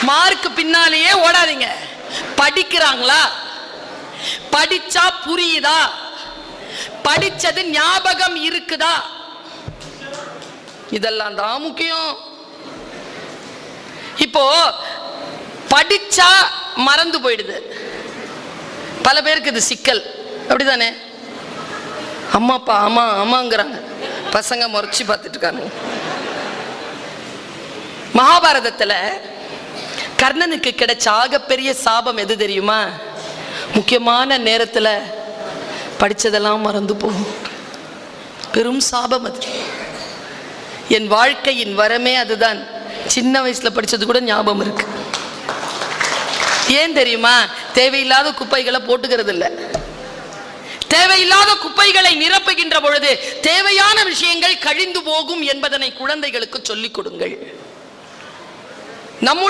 Mark பின்னாலேயே ஓடாதீங்க. படிக்கிறாங்களா, படிச்சா புரியுதா, படிச்சது ஞாபகம் இருக்குதா, இதெல்லாம் தான் முக்கியம். இப்போ படிச்சா மறந்து போயிடுது. பல பேருக்கு இது சிக்கல், அப்படிதானே? அம்மாப்பா ஆமா ஆமாங்கிறாங்க, பசங்க முறைச்சி பார்த்துட்டு இருக்காங்க. மகாபாரதத்துல கர்ணனுக்கு கிடைச்ச ஆகப்பெரிய சாபம் எது தெரியுமா? முக்கியமான நேரத்துல படிச்சதெல்லாம் மறந்து போகும். பெரும் சாபம் அது. என் வாழ்க்கையின் வரமே அதுதான். சின்ன வயசுல படிச்சது கூட ஞாபகம் இருக்கு. ஏன் தெரியுமா? தேவையில்லாத குப்பைகளை போட்டுக்கிறது இல்லை. தேவையில்லாத குப்பைகளை நிரப்புகின்ற பொழுது தேவையான விஷயங்கள் கழிந்து போகும் என்பதனை குழந்தைகளுக்கு சொல்லிக் கொடுங்கள். நம்முடைய